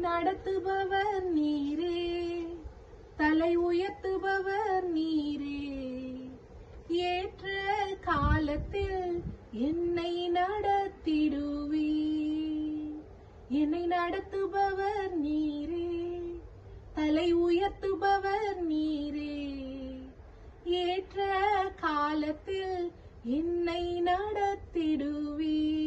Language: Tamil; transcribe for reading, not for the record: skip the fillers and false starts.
நடத்துபவர் நீரே, தலை உயர்த்துபவர் நீரே. ஏற்ற காலத்தில் என்னை நடத்திடுவீர். என்னை நடத்துபவர் நீரே, தலை உயர்த்துபவர் நீரே. ஏற்ற காலத்தில் என்னை நடத்திடுவீர்.